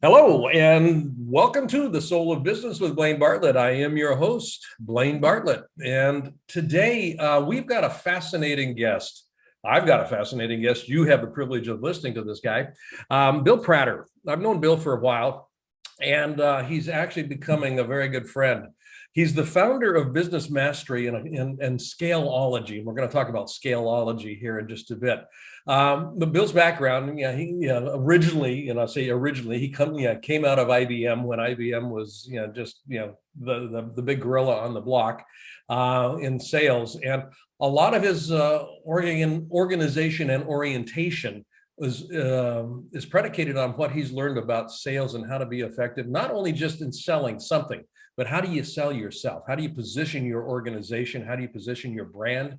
Hello, and welcome to The Soul of Business with Blaine Bartlett. I am your host, Blaine Bartlett. And today we've got a fascinating guest. I've got a fascinating guest. You have the privilege of listening to this guy, Bill Prater. I've known Bill for a while, and he's actually becoming a very good friend. He's the founder of Business Mastery and Scaleology. We're going to talk about Scaleology here in just a bit. But Bill's background, originally, and I say originally, he came out of IBM when IBM was, just the big gorilla on the block in sales, and a lot of his organization and orientation is predicated on what he's learned about sales and how to be effective, not only just in selling something, but how do you sell yourself? How do you position your organization? How do you position your brand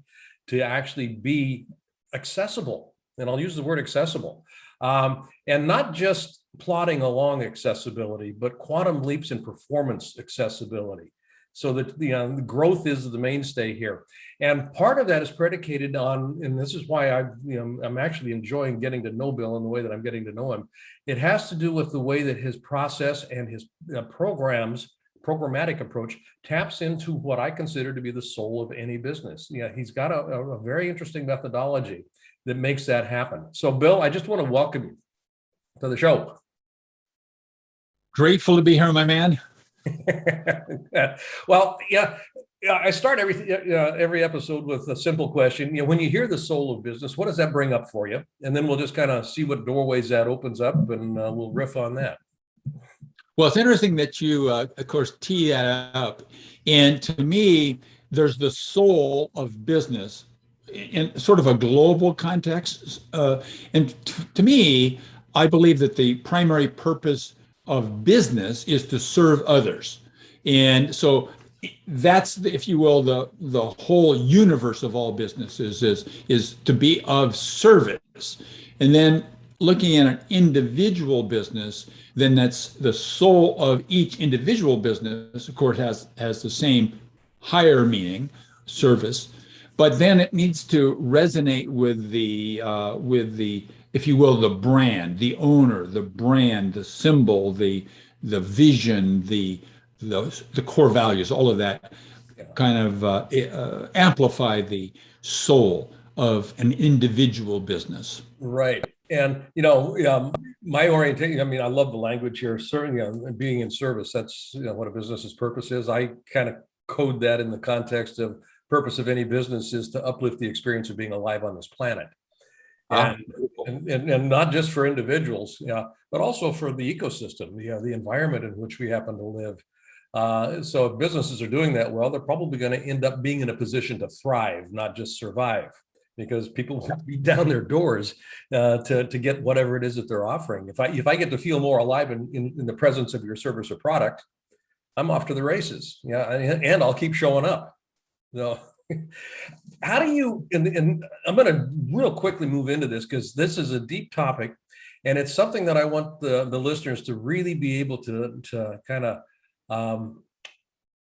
to actually be accessible? And I'll use the word accessible. And not just plodding along accessibility, but quantum leaps in performance accessibility. So that the growth is the mainstay here. And part of that is predicated on, and this is why I'm actually enjoying getting to know Bill in the way that I'm getting to know him. It has to do with the way that his process and his programmatic approach taps into what I consider to be the soul of any business. He's got a very interesting methodology that makes that happen. So Bill, I just want to welcome you to the show. Grateful to be here, my man. Well, I start every episode with a simple question. When you hear the soul of business, what does that bring up for you? And then we'll just kind of see what doorways that opens up, and we'll riff on that. Well, it's interesting that you, of course, tee that up. And to me, there's the soul of business in sort of a global context. And to me, I believe that the primary purpose of business is to serve others. And so that's, if you will, the whole universe of all businesses is to be of service. And then looking at an individual business, then that's the soul of each individual business, of course, has the same higher meaning, service, but then it needs to resonate with the if you will, the brand, the owner, the brand, the symbol, the vision, the core values, all of that kind of amplify the soul of an individual business. Right. And, my orientation, I love the language here, certainly, being in service. That's, what a business's purpose is. I kind of code that in the context of purpose of any business is to uplift the experience of being alive on this planet. And not just for individuals, but also for the ecosystem, the environment in which we happen to live. So if businesses are doing that well, they're probably going to end up being in a position to thrive, not just survive, because people will beat down their doors to get whatever it is that they're offering. If I get to feel more alive in the presence of your service or product, I'm off to the races. And I'll keep showing up. So how do you, and I'm going to real quickly move into this because this is a deep topic, and it's something that I want the listeners to really be able to kind of,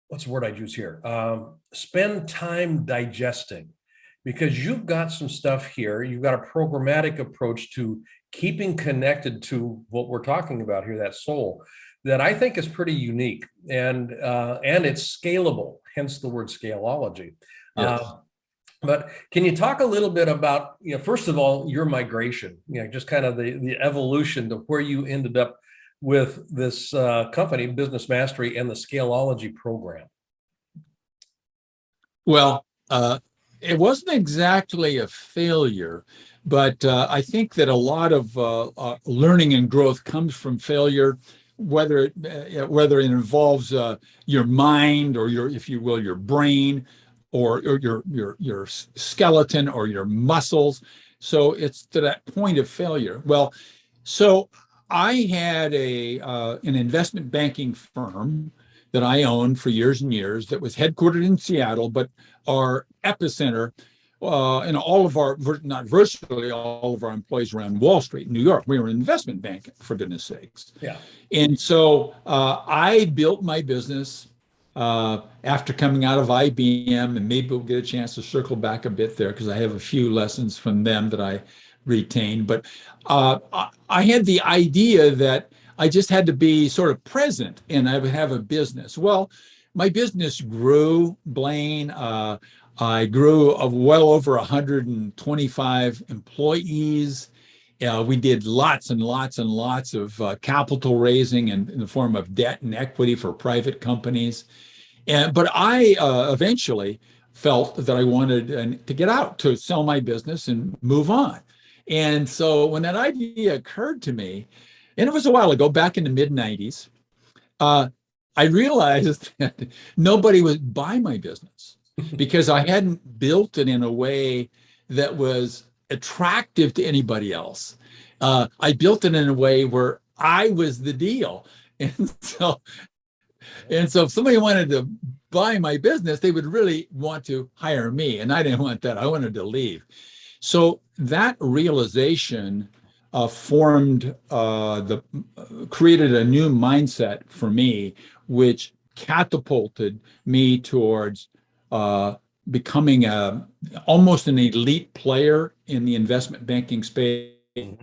what's the word I'd use here? Spend time digesting, because you've got some stuff here. You've got a programmatic approach to keeping connected to what we're talking about here, that soul, that I think is pretty unique, and it's scalable, hence the word scaleology. Yes. But can you talk a little bit about, first of all, your migration, just kind of the evolution to where you ended up with this company, Business Mastery, and the Scaleology program? Well, it wasn't exactly a failure, but I think that a lot of learning and growth comes from failure, whether it involves your mind or your, if you will, your brain, or your skeleton or your muscles. So it's to that point of failure. Well, so I had an investment banking firm that I owned for years and years that was headquartered in Seattle, but our epicenter and all of our, not virtually all of our employees were on Wall Street, New York. We were an investment bank, for goodness sakes. Yeah. And so I built my business after coming out of IBM, and maybe we'll get a chance to circle back a bit there because I have a few lessons from them that I retained. But I had the idea that I just had to be sort of present and I would have a business. Well, my business grew, Blaine. I grew of well over 125 employees. We did lots and lots and lots of capital raising in the form of debt and equity for private companies. But I eventually felt that I wanted to get out, to sell my business and move on. And so when that idea occurred to me, and it was a while ago, back in the mid 90s, I realized that nobody would buy my business because I hadn't built it in a way that was attractive to anybody else. I built it in a way where I was the deal. And so if somebody wanted to buy my business, they would really want to hire me. And I didn't want that. I wanted to leave. So that realization created a new mindset for me, which catapulted me towards becoming almost an elite player in the investment banking space. I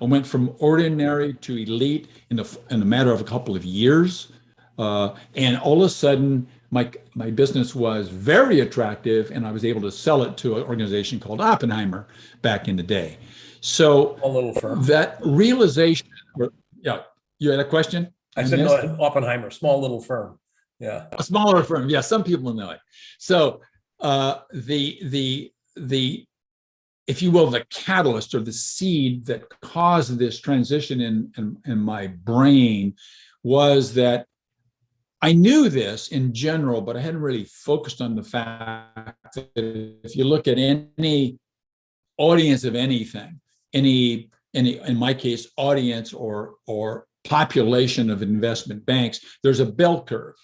went from ordinary to elite in a matter of a couple of years. And all of a sudden, my business was very attractive, and I was able to sell it to an organization called Oppenheimer back in the day. So a little firm. That realization, yeah, you had a question? I said no, Oppenheimer, small little firm. Yeah. A smaller firm. Yeah, some people know it. So if you will, the catalyst or the seed that caused this transition in my brain was that I knew this in general, but I hadn't really focused on the fact that if you look at any audience of anything, any in my case, audience or population of investment banks, there's a bell curve.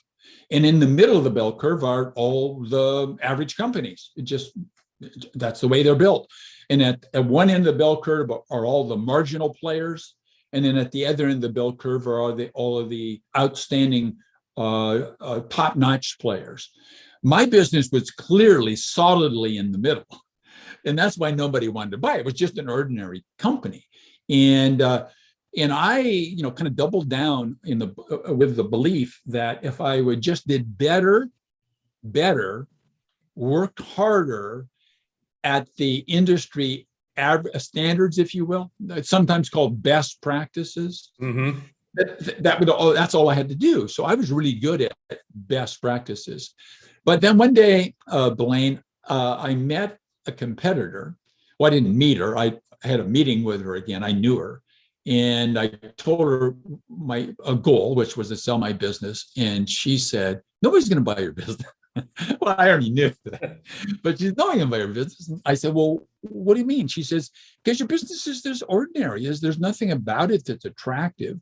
And in the middle of the bell curve are all the average companies. That's the way they're built. And at one end of the bell curve are all the marginal players. And then at the other end of the bell curve are all of the outstanding top-notch players. My business was clearly solidly in the middle. And that's why nobody wanted to buy it. It was just an ordinary company. And I, kind of doubled down with the belief that if I would just did better, worked harder at the industry standards, if you will, it's sometimes called best practices. Mm-hmm. That's all I had to do. So I was really good at best practices. But then one day, Blaine, I met a competitor. Well, I didn't meet her. I had a meeting with her again. I knew her. And I told her a goal, which was to sell my business. And she said, nobody's going to buy your business. Well, I already knew that. But she's not going to buy your business. I said, well, what do you mean? She says, because your business is just ordinary. There's nothing about it that's attractive.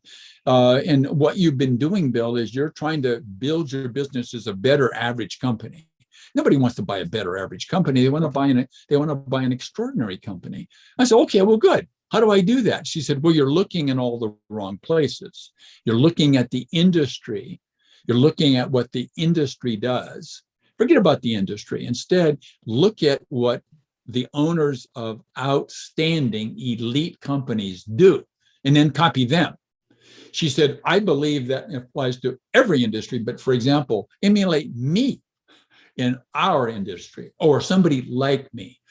And what you've been doing, Bill, is you're trying to build your business as a better average company. Nobody wants to buy a better average company. They want to buy an extraordinary company. I said, okay, well, good. How do I do that? She said, well, you're looking in all the wrong places. You're looking at the industry. You're looking at what the industry does. Forget about the industry. Instead, look at what the owners of outstanding elite companies do, and then copy them. She said, I believe that applies to every industry, but for example, emulate me in our industry or somebody like me.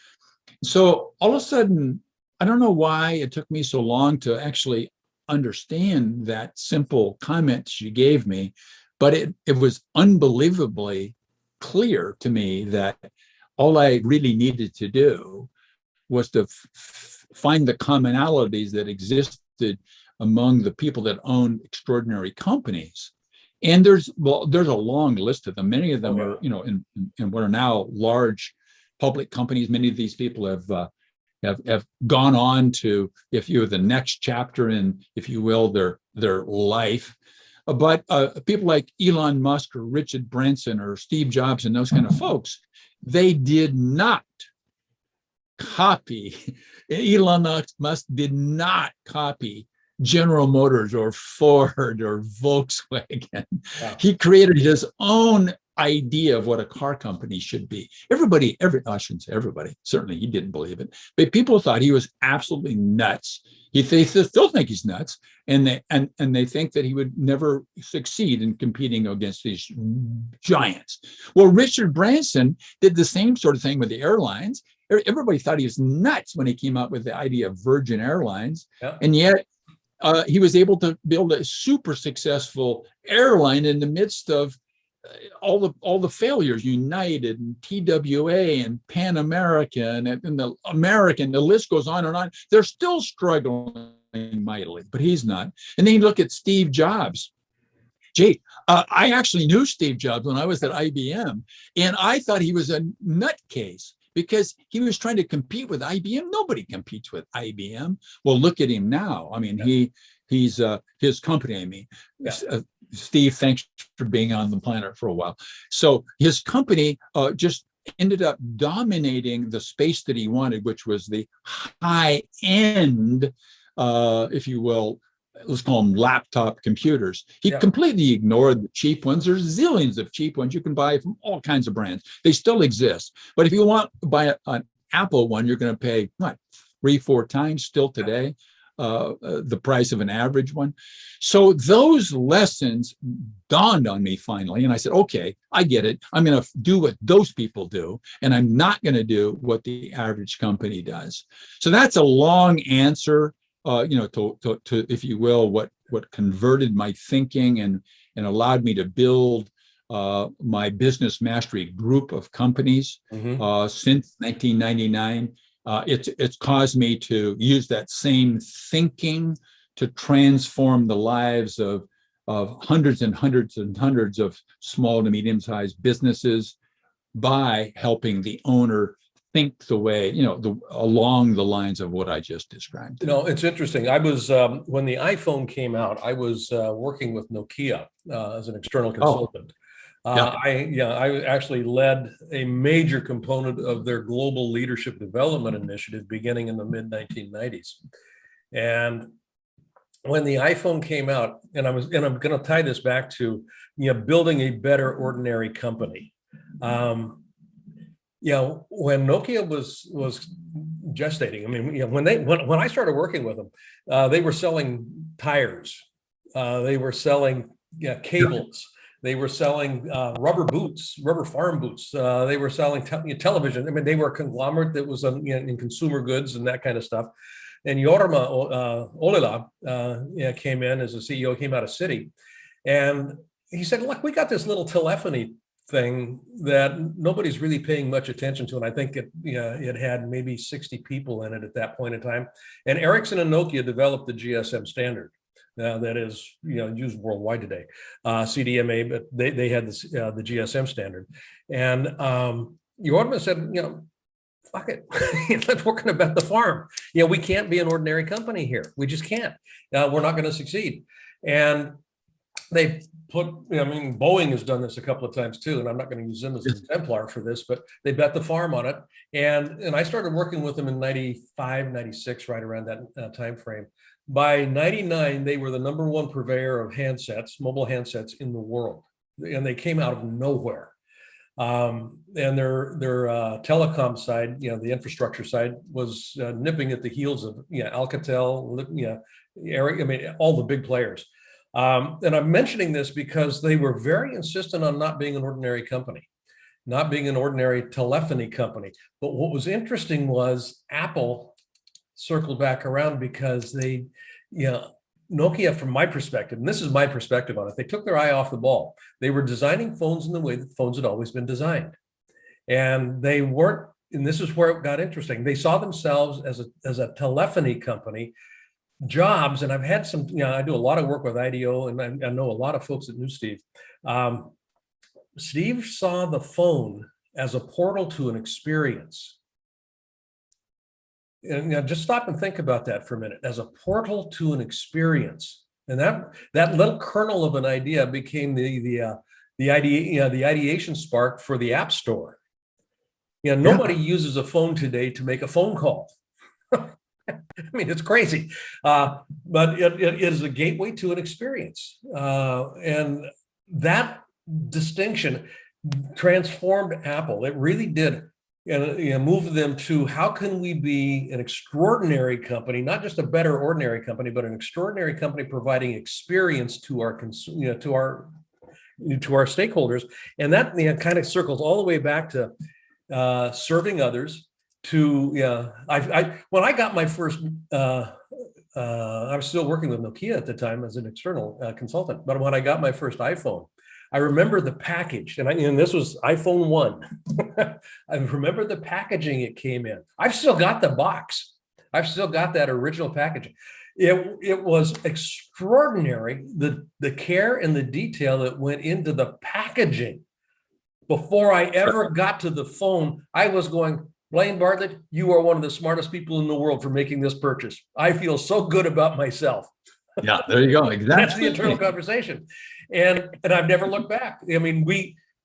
So all of a sudden, I don't know why it took me so long to actually understand that simple comment she gave me, but it was unbelievably clear to me that all I really needed to do was to find the commonalities that existed among the people that own extraordinary companies. And there's a long list of them. Many of them are, in what are now large public companies. Many of these people have gone on to, the next chapter in, if you will, their life. But people like Elon Musk or Richard Branson or Steve Jobs and those kind of folks, they did not copy. Elon Musk did not copy General Motors or Ford or Volkswagen. Wow. He created his own idea of what a car company should be. I shouldn't say everybody, certainly he didn't believe it, but people thought he was absolutely nuts. They still think he's nuts, and they think that he would never succeed in competing against these giants. Well, Richard Branson did the same sort of thing with the airlines. Everybody thought he was nuts when he came up with the idea of Virgin Airlines, and yet he was able to build a super successful airline in the midst of all the failures, United and TWA and Pan American and the American, the list goes on and on. They're still struggling mightily, but he's not. And then you look at Steve Jobs. Gee, I actually knew Steve Jobs when I was at IBM, and I thought he was a nutcase because he was trying to compete with IBM. Nobody competes with IBM. Well, look at him now. I mean, he's his company. I mean, Steve, thanks for being on the planet for a while. So his company just ended up dominating the space that he wanted, which was the high end, if you will, let's call them laptop computers. He completely ignored the cheap ones. There's zillions of cheap ones you can buy from all kinds of brands. They still exist. But if you want to buy an Apple one, you're going to pay, what, 3-4 times still today, the price of an average one. So those lessons dawned on me finally. And I said, okay, I get it. I'm going to do what those people do. And I'm not going to do what the average company does. So that's a long answer, to if you will, what converted my thinking and allowed me to build my Business Mastery group of companies since 1999. It's caused me to use that same thinking to transform the lives of hundreds and hundreds and hundreds of small to medium-sized businesses by helping the owner think the way, along the lines of what I just described. It's interesting. I was, when the iPhone came out, I was working with Nokia as an external consultant. I actually led a major component of their global leadership development initiative beginning in the mid 1990s. And when the iPhone came out, and I'm going to tie this back to building a better ordinary company. When Nokia was gestating, I mean, when I started working with them, they were selling tires, they were selling cables. They were selling rubber boots, rubber farm boots. They were selling television. I mean, they were a conglomerate that was in consumer goods and that kind of stuff. And Jorma Ollila came in as a CEO, came out of Citi. And he said, look, we got this little telephony thing that nobody's really paying much attention to. And I think it had maybe 60 people in it at that point in time. And Ericsson and Nokia developed the GSM standard. That is, used worldwide today, CDMA, but they had the GSM standard. And Jorma said, fuck it, we're going to bet the farm. We can't be an ordinary company here. We just can't. We're not going to succeed. And they put, Boeing has done this a couple of times too, and I'm not going to use them as an exemplar for this, but they bet the farm on it. And I started working with them in 95, 96, right around that time frame. By 99, they were the #1 purveyor of handsets, mobile handsets in the world. And they came out of nowhere. And their telecom side, the infrastructure side was nipping at the heels of Alcatel, Eric, all the big players. And I'm mentioning this because they were very insistent on not being an ordinary company, not being an ordinary telephony company. But what was interesting was Apple circled back around because they, Nokia, from my perspective, and this is my perspective on it, they took their eye off the ball. They were designing phones in the way that phones had always been designed. And they weren't, and this is where it got interesting. They saw themselves as a telephony company. Jobs, and I've had some, I do a lot of work with IDEO, and I know a lot of folks that knew Steve. Steve saw the phone as a portal to an experience. And just stop and think about that for a minute, as a portal to an experience. And that little kernel of an idea became the ideation spark for the App Store. Nobody uses a phone today to make a phone call. I mean, it's crazy, but it is a gateway to an experience, and that distinction transformed Apple. It really did, move them to how can we be an extraordinary company, not just a better ordinary company, but an extraordinary company providing experience to our to our stakeholders, and that kind of circles all the way back to serving others. To when I got my first, I was still working with Nokia at the time as an external consultant. But when I got my first iPhone, I remember the package, and this was iPhone 1. I remember the packaging it came in. I've still got the box. I've still got that original packaging. It was extraordinary, the care and the detail that went into the packaging. Before I ever got to the phone, I was going, Blaine Bartlett, you are one of the smartest people in the world for making this purchase. I feel so good about myself. Yeah, there you go. Exactly. That's the internal conversation. And I've never looked back. I mean,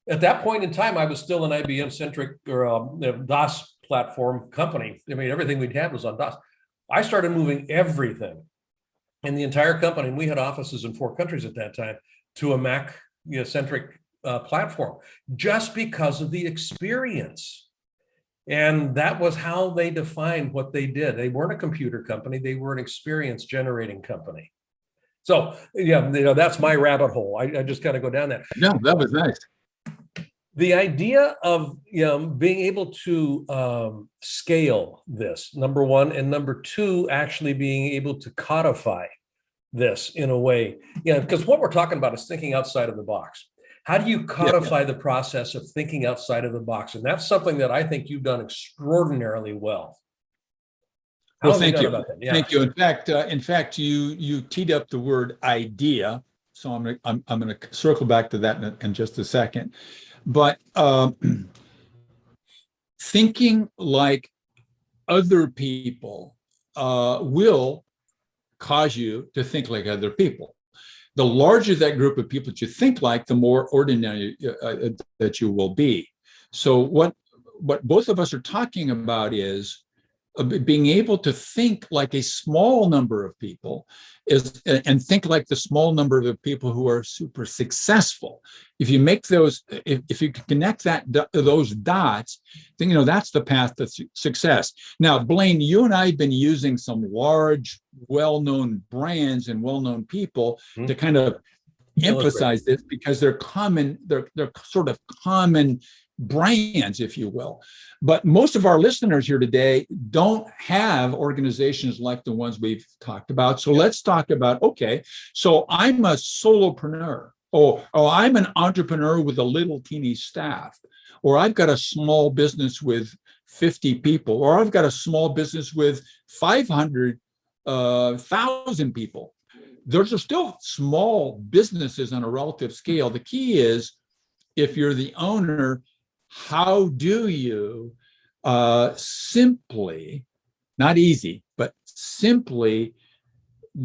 at that point in time, I was still an IBM centric or DOS platform company. I mean, everything we'd had was on DOS. I started moving everything in the entire company, and we had offices in 4 countries at that time, to a Mac centric platform, just because of the experience. And that was how they defined what they did. They weren't a computer company. They were an experience generating company. So, that's my rabbit hole. I just kind of go down that. No, that was nice. The idea of, being able to scale this, number one, and number two, actually being able to codify this in a way, because what we're talking about is thinking outside of the box. How do you codify the process of thinking outside of the box? And that's something that I think you've done extraordinarily well. Well, thank you. Thank you. In fact, you teed up the word idea. So I'm going to circle back to that in just a second. But thinking like other people will cause you to think like other people. The larger that group of people that you think like, the more ordinary that you will be. So what both of us are talking about is being able to think like a small number of people and think like the small number of people who are super successful. If you make those, if you connect those dots, then that's the path to success. Now, Blaine, you and I have been using some large, well-known brands and well-known people to kind of emphasize this because they're common, they're sort of common brands, if you will. But most of our listeners here today don't have organizations like the ones we've talked about. So let's talk about, okay, so I'm a solopreneur. Oh, I'm an entrepreneur with a little teeny staff, or I've got a small business with 50 people, or I've got a small business with 500,000 people. Those are still small businesses on a relative scale. The key is, if you're the owner, how do you simply, not easy, but simply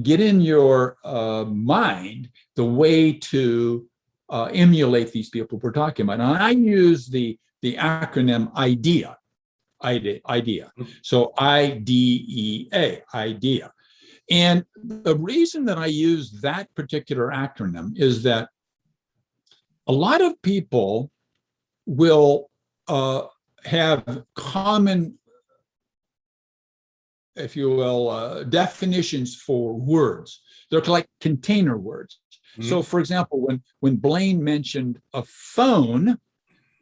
get in your mind the way to emulate these people we're talking about? And I use the acronym IDEA. So IDEA, IDEA. And the reason that I use that particular acronym is that a lot of people will have common, if you will, definitions for words. They're like container words. Mm-hmm. So, for example, when Blaine mentioned a phone,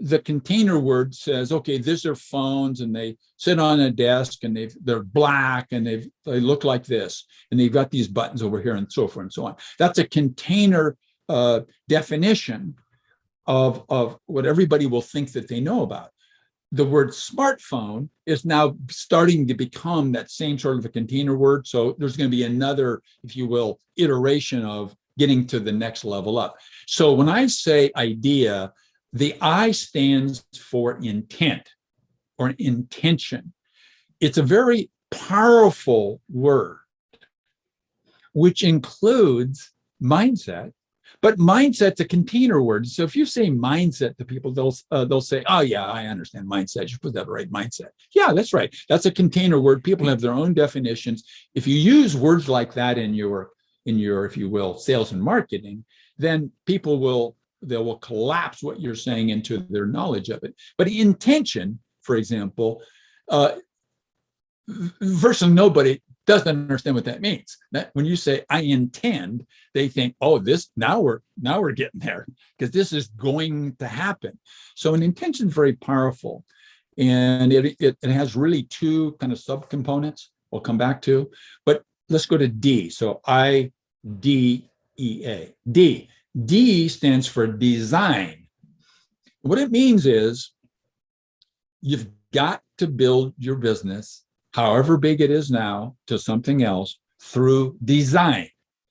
the container word says, okay, these are phones, and they sit on a desk, and they're black, and they look like this, and they've got these buttons over here, and so forth and so on. That's a container definition of what everybody will think that they know about. The word smartphone is now starting to become that same sort of a container word. So there's going to be another, if you will, iteration of getting to the next level up. So when I say idea, the I stands for intent or intention. It's a very powerful word, which includes mindset, But mindset's a container word. So if you say mindset to people, they'll say, "Oh yeah, I understand mindset. You put that right, mindset. Yeah, that's right. That's a container word. People have their own definitions. If you use words like that in your, if you will, sales and marketing, then they will collapse what you're saying into their knowledge of it. But intention, for example, virtually nobody doesn't understand what that means. That when you say I intend, they think, oh, this now we're getting there because this is going to happen. So an intention is very powerful, and it has really two kind of subcomponents we'll come back to. But let's go to D. So IDEA. D stands for design. What it means is you've got to build your business, however big it is now, to something else through design,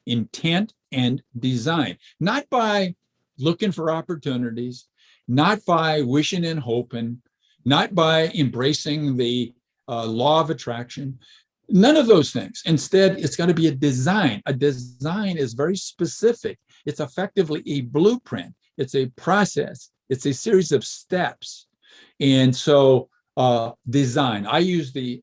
intent and design, not by looking for opportunities, not by wishing and hoping, not by embracing the law of attraction, none of those things. Instead, it's got to be a design. A design is very specific. It's effectively a blueprint. It's a process. It's a series of steps. And so design, I use the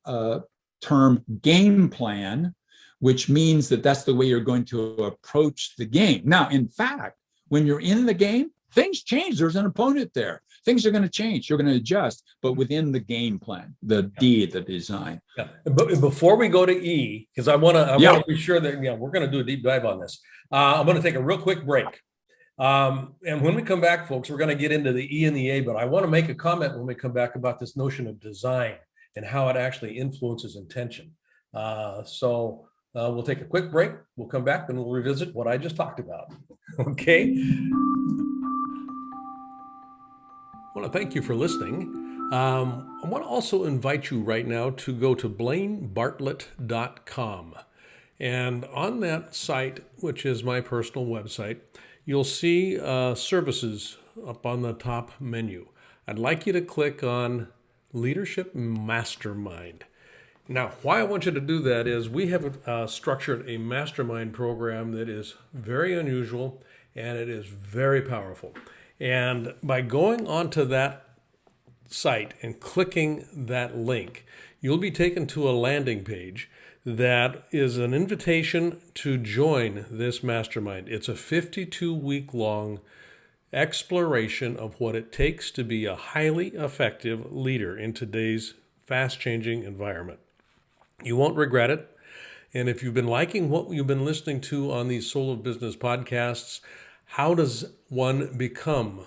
term game plan, which means that that's the way you're going to approach the game. Now, in fact, when you're in the game, things change. There's an opponent there. Things are going to change. You're going to adjust, but within the game plan, the D, the design. Yeah. But before we go to E, because I want to be sure that we're going to do a deep dive on this. I'm going to take a real quick break. And when we come back, folks, we're going to get into the E and the A, but I want to make a comment when we come back about this notion of design and how it actually influences intention. So we'll take a quick break. We'll come back and we'll revisit what I just talked about. Okay. I want to thank you for listening. I want to also invite you right now to go to blainebartlett.com. And on that site, which is my personal website, you'll see services up on the top menu. I'd like you to click on Leadership Mastermind. Now, why I want you to do that is we have structured a mastermind program that is very unusual and it is very powerful. And by going onto that site and clicking that link, you'll be taken to a landing page that is an invitation to join this mastermind. It's a 52-week-long exploration of what it takes to be a highly effective leader in today's fast-changing environment. You won't regret it. And if you've been liking what you've been listening to on these Soul of Business podcasts, how does one become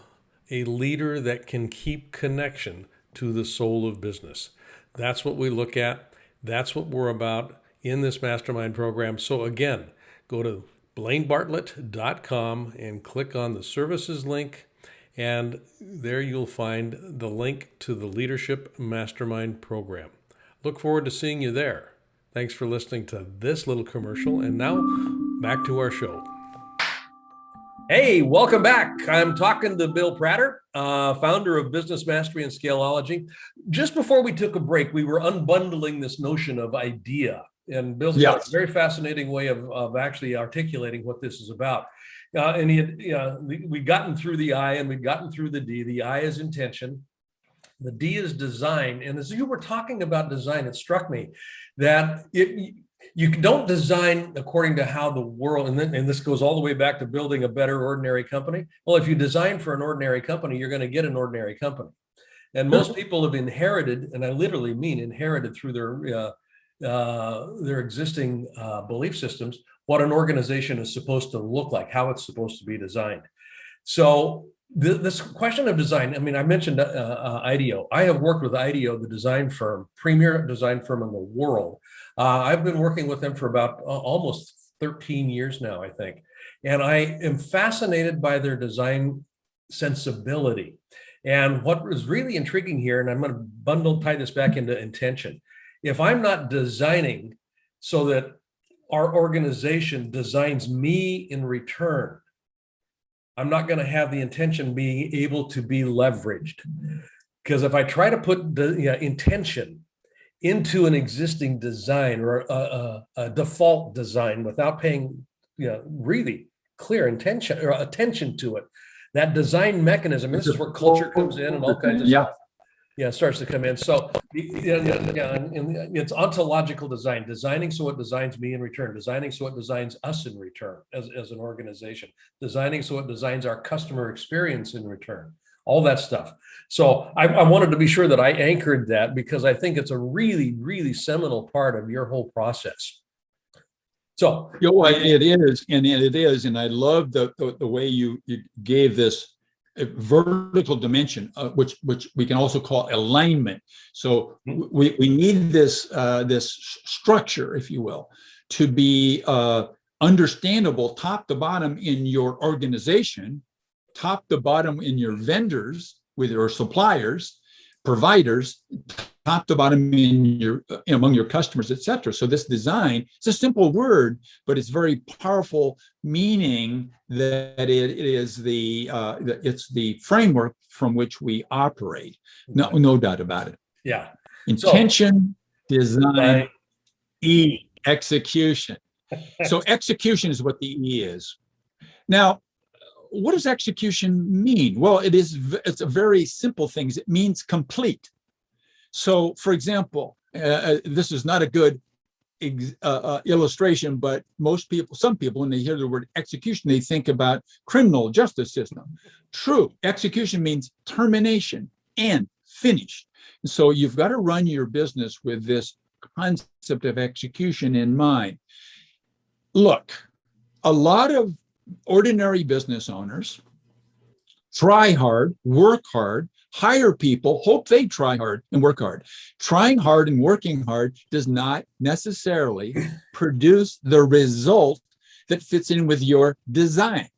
a leader that can keep connection to the soul of business? That's what we look at. That's what we're about in this mastermind program. So again, go to blainebartlett.com and click on the services link, and there you'll find the link to the Leadership Mastermind program. Look forward to seeing you there. Thanks for listening to this little commercial, and now back to our show. Hey, welcome back. I'm talking to Bill Prater, founder of Business Mastery and Scaleology. Just before we took a break, we were unbundling this notion of idea. And Bill's got a very fascinating way of actually articulating what this is about. We'd gotten through the I and we'd gotten through the D. The I is intention. The D is design. And as you were talking about design, it struck me that you don't design according to how the world, and this goes all the way back to building a better ordinary company. Well, if you design for an ordinary company, you're going to get an ordinary company. And most people have inherited, and I literally mean inherited through their existing belief systems, what an organization is supposed to look like, how it's supposed to be designed. So this question of design, I mean, I mentioned IDEO. I have worked with IDEO, the design firm, premier design firm in the world. I've been working with them for about almost 13 years now, I think. And I am fascinated by their design sensibility. And what is really intriguing here, and I'm going to tie this back into intention. If I'm not designing so that our organization designs me in return, I'm not going to have the intention being able to be leveraged. Because if I try to put the intention into an existing design or a default design without paying really clear intention or attention to it. That design mechanism, and this is where culture comes in and all kinds of stuff. Yeah, it starts to come in. So it's ontological design, designing so it designs me in return, designing so it designs us in return as an organization, designing so it designs our customer experience in return, all that stuff. So I wanted to be sure that I anchored that because I think it's a really, really seminal part of your whole process. So it is, and I love the way you gave this vertical dimension, which we can also call alignment. So we need this structure, if you will, to be understandable top to bottom in your organization, top to bottom in your vendors with your suppliers, providers, top to bottom in your among your customers, et cetera. So this design, it's a simple word, but it's very powerful, meaning that it's the framework from which we operate. No doubt about it. Yeah. Intention, design, execution. So execution is what the E is. Now, what does execution mean? Well, it's a very simple thing. It means complete. So, for example, this is not a good illustration, but some people, when they hear the word execution, they think about criminal justice system. True, execution means termination and finished. So you've got to run your business with this concept of execution in mind. Look, a lot of ordinary business owners try hard, work hard, hire people, hope they try hard and work hard. Trying hard and working hard does not necessarily produce the result that fits in with your design.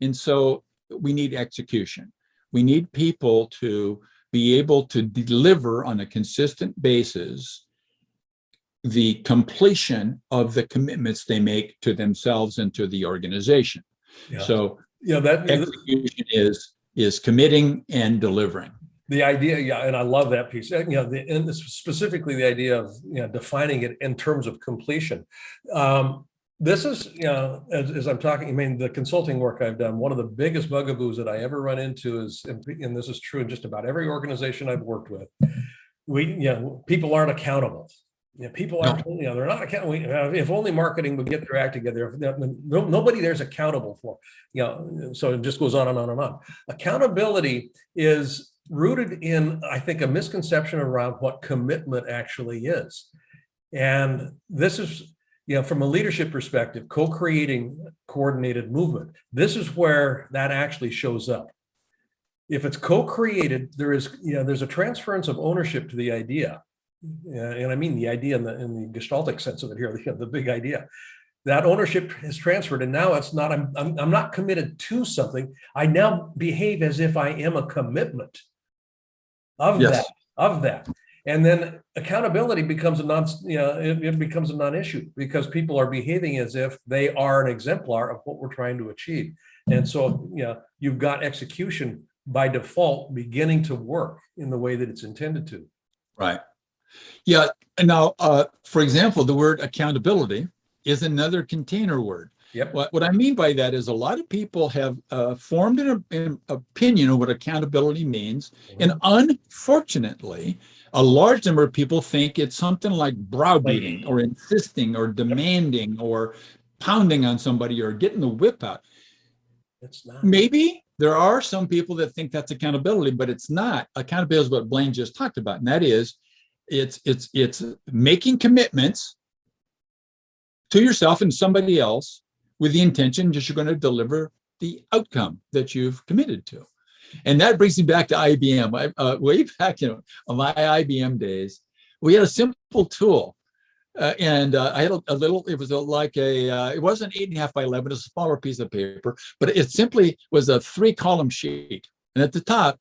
And so we need execution. We need people to be able to deliver on a consistent basis the completion of the commitments they make to themselves and to the organization. Yeah. So that execution is committing and delivering. The idea, and I love that piece. And specifically the idea of defining it in terms of completion. This is, as I'm talking, I mean, the consulting work I've done, one of the biggest bugaboos that I ever run into is, and this is true in just about every organization I've worked with, people aren't accountable. People aren't, they're not accountable. If only marketing would get their act together, nobody there's accountable for, so it just goes on and on and on. Accountability is rooted in, I think, a misconception around what commitment actually is. And this is, from a leadership perspective, co-creating coordinated movement. This is where that actually shows up. If it's co-created, there's a transference of ownership to the idea. And I mean the idea in the gestaltic sense of it here, the big idea. That ownership is transferred, and now it's not. I'm not committed to something. I now behave as if I am a commitment of that. And then accountability becomes it becomes a non-issue because people are behaving as if they are an exemplar of what we're trying to achieve. And so you've got execution by default beginning to work in the way that it's intended to. Right. Yeah. Now, for example, the word accountability is another container word. Yep. What I mean by that is a lot of people have formed an opinion of what accountability means. Mm-hmm. And unfortunately, a large number of people think it's something like browbeating or insisting or demanding or pounding on somebody or getting the whip out. It's not. Maybe there are some people that think that's accountability, but it's not. Accountability is what Blaine just talked about. And that is, it's making commitments to yourself and somebody else with the intention that you're going to deliver the outcome that you've committed to. And that brings me back to IBM. Way back, on my IBM days, we had a simple tool. And I had a little, it was like it wasn't 8.5 by 11, it was a smaller piece of paper, but it simply was a 3-column sheet. And at the top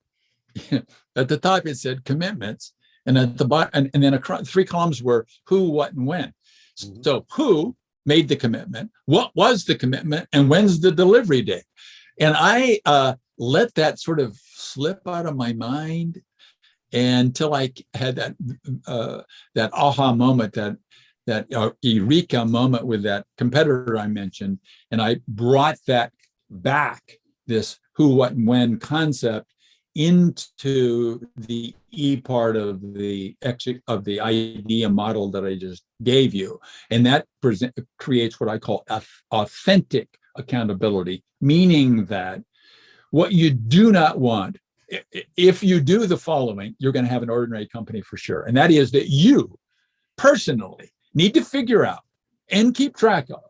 it said commitments. And at the bottom, and then across 3 columns were who, what, and when. Mm-hmm. So who made the commitment, what was the commitment, and when's the delivery date? And I let that sort of slip out of my mind until I had that aha moment, that eureka moment with that competitor I mentioned, and I brought that back this who, what, and when concept into the E part of the idea model that I just gave you. And that creates what I call authentic accountability, meaning that what you do not want, if you do the following, you're going to have an ordinary company for sure. And that is that you personally need to figure out and keep track of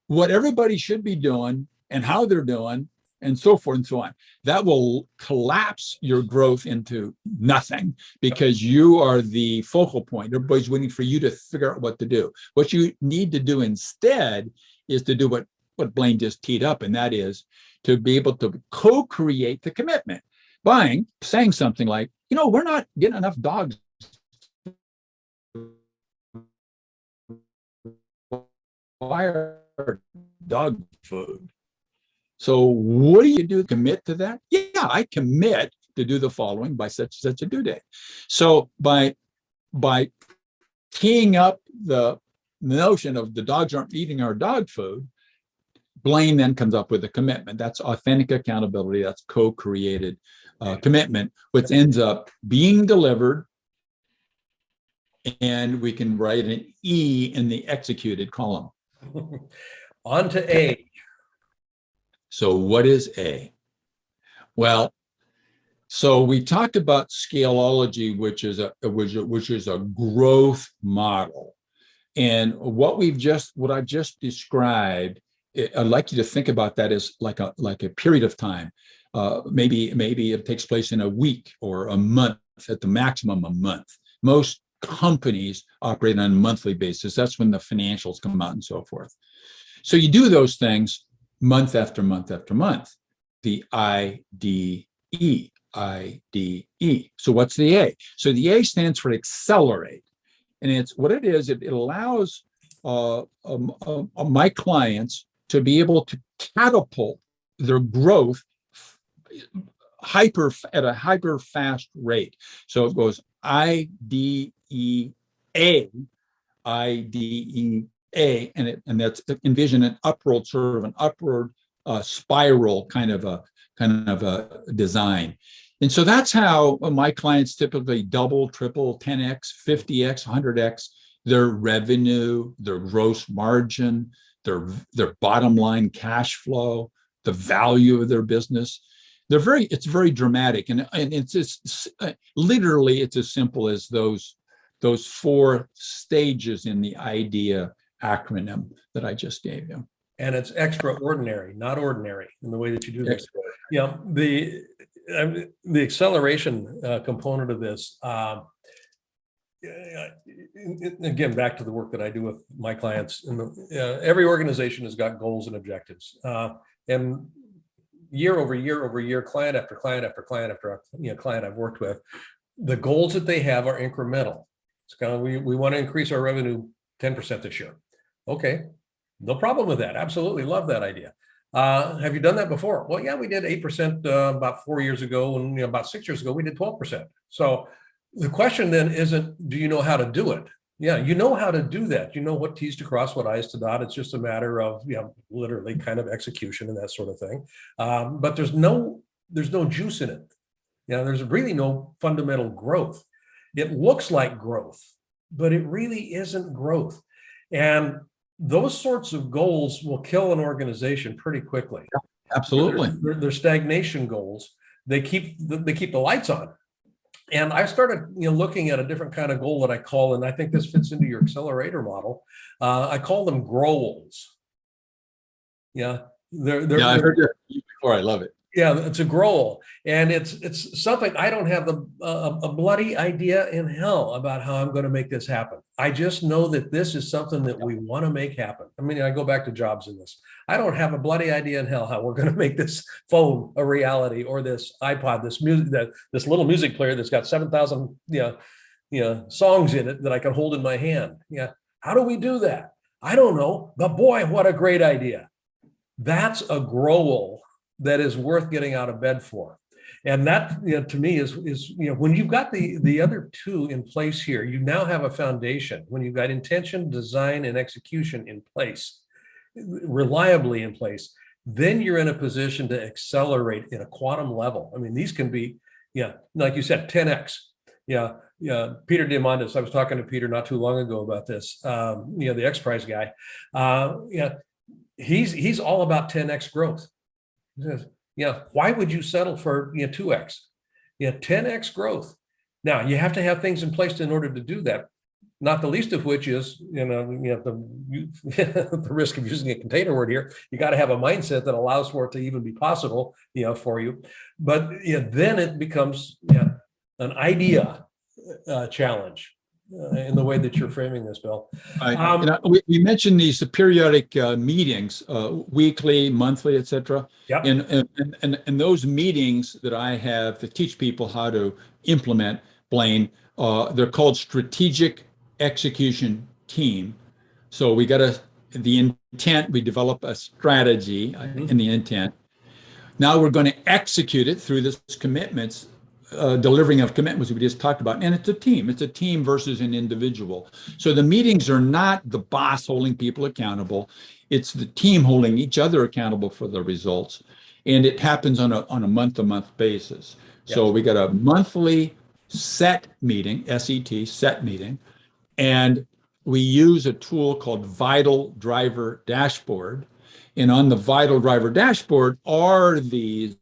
what everybody should be doing and how they're doing and so forth and so on. That will collapse your growth into nothing because you are the focal point. Everybody's waiting for you to figure out what to do. What you need to do instead is to do what Blaine just teed up, and that is to be able to co-create the commitment by saying something like, we're not getting enough dogs wire dog food. So what do you do to commit to that? Yeah, I commit to do the following by such a due date. So by teeing up the notion of the dogs aren't eating our dog food, Blaine then comes up with a commitment. That's authentic accountability. That's co-created commitment, which ends up being delivered. And we can write an E in the executed column. On to A. So what is A? Well, so we talked about scaleology, which is a growth model. And what I've just described, I'd like you to think about that as like a period of time. Maybe it takes place in a week or a month, at the maximum a month. Most companies operate on a monthly basis. That's when the financials come out and so forth. So you do those things month after month after month. The IDE. So what's the A? So the A stands for accelerate. And it's what it is. It allows my clients to be able to catapult their growth at a hyper fast rate. So it goes IDEA, and that's envision an upward spiral kind of a design. And so that's how my clients typically double, triple, 10x, 50x, 100x their revenue, their gross margin, their bottom line cash flow, the value of their business. It's very dramatic, and it's just literally it's as simple as those 4 stages in the IDEA acronym that I just gave you. And it's extraordinary, not ordinary, in the way that you do this. Yeah, the acceleration component of this. Again, back to the work that I do with my clients. Every organization has got goals and objectives, and year over year, client after client after client after client I've worked with, the goals that they have are incremental. It's kind of we want to increase our revenue 10% this year. Okay, no problem with that. Absolutely love that idea. Have you done that before? Well, yeah, we did 8% about 4 years ago, and about 6 years ago we did 12%. So the question then isn't, do you know how to do it? Yeah, you know how to do that. You know what T's to cross, what I's to dot. It's just a matter of literally kind of execution and that sort of thing. But there's no juice in it. There's really no fundamental growth. It looks like growth, but it really isn't growth. And those sorts of goals will kill an organization pretty quickly. Absolutely. They're stagnation goals. They keep the lights on. And I started looking at a different kind of goal that I call, and I think this fits into your accelerator model. I call them growls. Yeah, I heard that before. I love it. Yeah, it's a growl, and it's something I don't have a bloody idea in hell about how I'm going to make this happen. I just know that this is something that we want to make happen. I mean, I go back to jobs in this. I don't have a bloody idea in hell how we're going to make this phone a reality, or this iPod, this little music player that's got 7,000 songs in it that I can hold in my hand. Yeah, how do we do that? I don't know, but boy, what a great idea! That's a growl that is worth getting out of bed for. And that, to me is when you've got the other 2 in place here, you now have a foundation. When you've got intention, design, and execution in place, reliably in place, then you're in a position to accelerate at a quantum level. I mean, these can be, yeah, like you said, 10x. Yeah, yeah. Peter Diamandis, I was talking to Peter not too long ago about this. The X Prize guy. Yeah, he's all about 10x growth. He says, yeah, why would you settle for 2x? Yeah, 10x growth. Now you have to have things in place in order to do that. Not the least of which is, the risk of using a container word here. You got to have a mindset that allows for it to even be possible, for you. But then it becomes an idea challenge in the way that you're framing this, Bill. We mentioned these periodic meetings, weekly, monthly, et cetera. Yep. And those meetings that I have to teach people how to implement, Blaine, they're called strategic execution team. So we got the intent, we develop a strategy in the intent. Now we're going to execute it through this commitments, delivering of commitments we just talked about. And it's a team versus an individual. So the meetings are not the boss holding people accountable. It's the team holding each other accountable for the results. And it happens on a month-to-month basis. Yes. So we got a monthly set meeting, SET, set meeting. And we use a tool called Vital Driver Dashboard. And on the Vital Driver Dashboard are these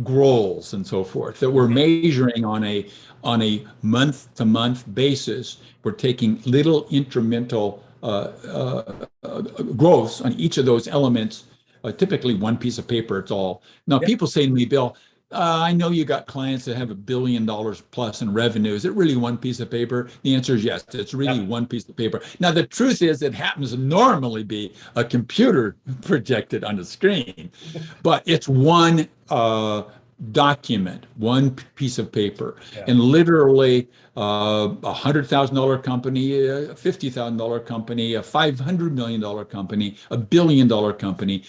goals and so forth that we're measuring on a month-to-month basis. We're taking little incremental growths on each of those elements, typically one piece of paper, it's all. Now, people say to me, Bill, I know you got clients that have $1 billion plus in revenue. Is it really one piece of paper? The answer is yes, it's really one piece of paper. Now, the truth is it happens to normally be a computer projected on the screen, but it's one document, one piece of paper. And literally $100,000 company, a $50,000 company, a $500 million company, a $1 billion company,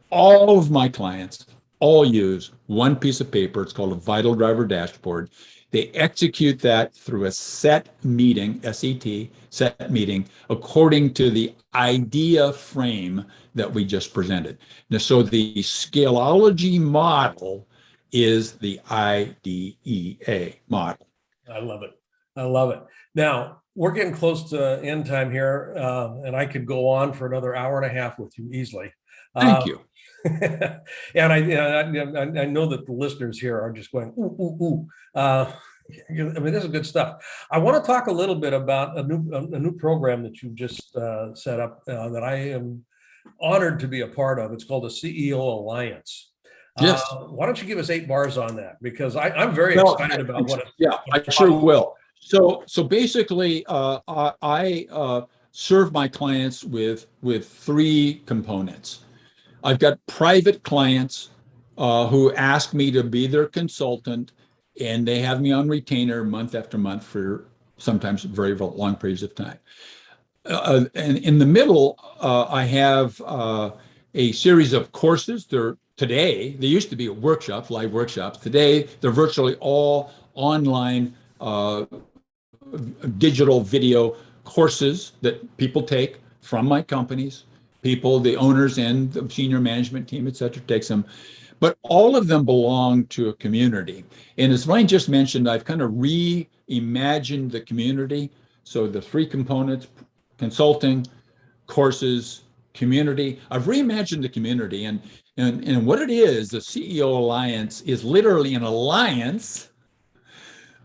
all of my clients all use one piece of paper. It's called a Vital Driver Dashboard. They execute that through a set meeting, SET, set meeting, according to the idea frame that we just presented. Now, so the Scaleology model is the IDEA model. I love it. I love it. Now, we're getting close to end time here, and I could go on for another hour and a half with you easily. Thank you. And I know that the listeners here are just going, ooh, ooh, ooh. I mean, this is good stuff. I want to talk a little bit about a new program that you've just set up that I am honored to be a part of. It's called the CEO Alliance. Yes. Why don't you give us 8 bars on that? Because I'm very excited about what it's. Yeah, I sure will. So basically, I serve my clients with 3 components. I've got private clients who ask me to be their consultant, and they have me on retainer month after month for sometimes very long periods of time. And in the middle, I have a series of courses. They used to be workshops, live workshops. Today, they're virtually all online digital video courses that people take from my companies. People, the owners and the senior management team, et cetera, takes them. But all of them belong to a community. And as Blaine just mentioned, I've kind of reimagined the community. So the 3 components, consulting, courses, community. I've reimagined the community. And what it is, the CEO Alliance is literally an alliance.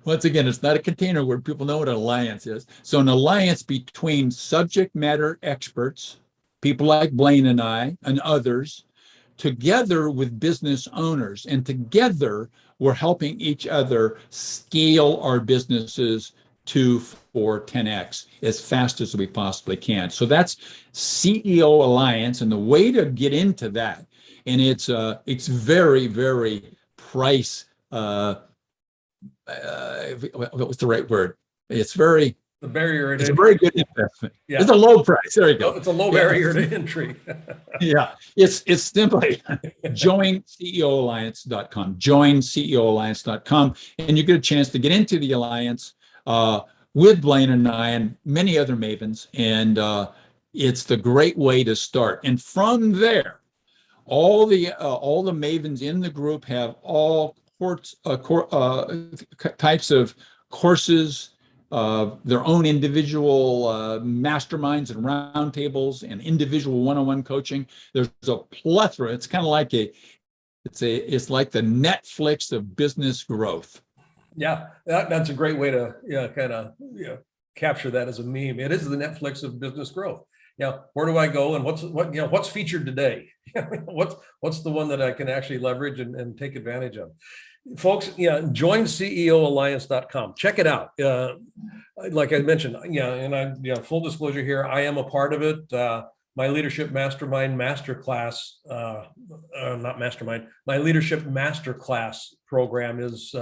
Once again, it's not a container word. People know what an alliance is. So an alliance between subject matter experts, people like Blaine and I and others, together with business owners. And together, we're helping each other scale our businesses 2, 4, 10x as fast as we possibly can. So that's CEO Alliance. And the way to get into that, and it's very, very price, what's the right word? It's very... The barrier. It's a very good investment. Yeah. It's a low price. There you go. It's a low barrier to entry. Yeah. It's simply joinceoalliance.com, joinceoalliance.com. And you get a chance to get into the alliance with Blaine and I and many other mavens. And it's the great way to start. And from there, all the mavens in the group have all types of courses, their own individual masterminds and roundtables and individual one-on-one coaching. There's a plethora. It's kind of like it's like the Netflix of business growth. Yeah, that's a great way to kind of capture that as a meme. It is the Netflix of business growth. Where do I go, and what's featured today? what's the one that I can actually leverage and take advantage of? Folks, join CEOalliance.com. Check it out. Like I mentioned, and full disclosure here, I am a part of it. My Leadership Mastermind Masterclass, not Mastermind, my Leadership Masterclass program is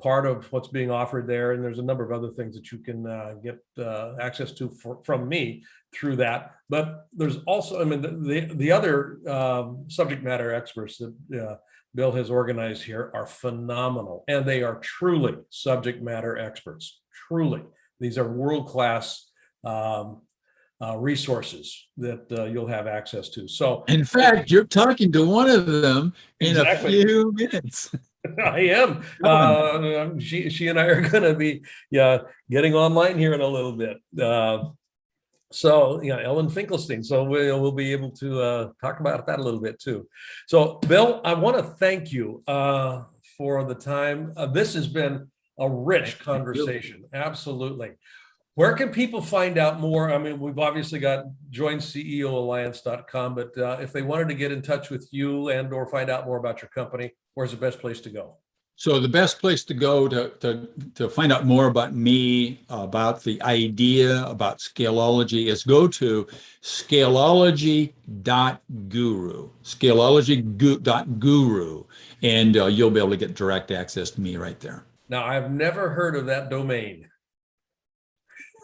part of what's being offered there. And there's a number of other things that you can get access to from me through that. But there's also, the other subject matter experts that Bill has organized here are phenomenal. And they are truly subject matter experts, truly. These are world-class resources that you'll have access to. So in fact, you're talking to one of them in a few minutes. I am. She and I are going to be getting online here in a little bit. So Ellen Finkelstein. So we'll be able to talk about that a little bit too. So Bill, I want to thank you for the time. This has been a rich conversation. Absolutely. Where can people find out more? We've obviously got joinceoalliance.com, but if they wanted to get in touch with you or find out more about your company, where's the best place to go? So the best place to go to find out more about me, about the idea, about Scaleology, is go to scaleology.guru, scaleology.guru, and you'll be able to get direct access to me right there. Now, I've never heard of that domain.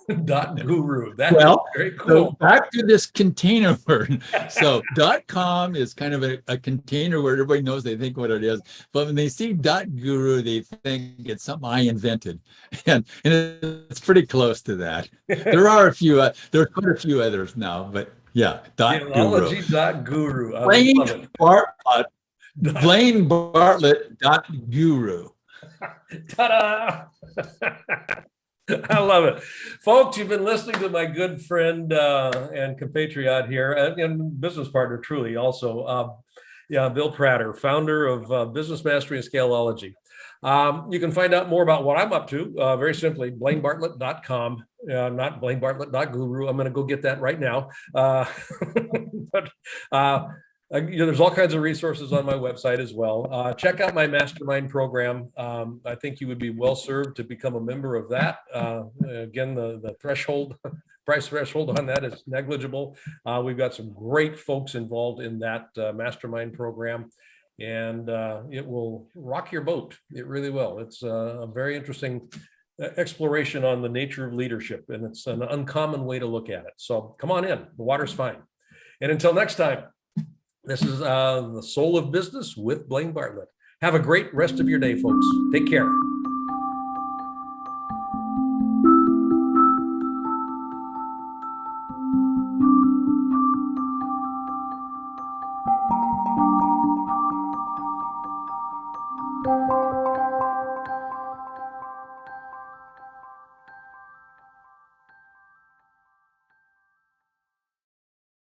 .guru. That's very cool. So back to this container word. So .com is kind of a container word. Everybody knows, they think what it is. But when they see .guru, they think it's something I invented. And it's pretty close to that. There are a few, there are quite a few others now, but yeah, .guru. Blaine Bartlett.guru. Ta-da! I love it. Folks, you've been listening to my good friend and compatriot here and business partner, truly, also, Bill Prater, founder of Business Mastery Scaleology. You can find out more about what I'm up to very simply, blainebartlett.com, not blainebartlett.guru. I'm going to go get that right now. There's all kinds of resources on my website as well. Check out my Mastermind program. I think you would be well served to become a member of that. Again, the price threshold on that is negligible. We've got some great folks involved in that Mastermind program, and it will rock your boat. It really will. It's a very interesting exploration on the nature of leadership, and it's an uncommon way to look at it. So come on in. The water's fine. And until next time, this is the Soul of Business with Blaine Bartlett. Have a great rest of your day, folks. Take care.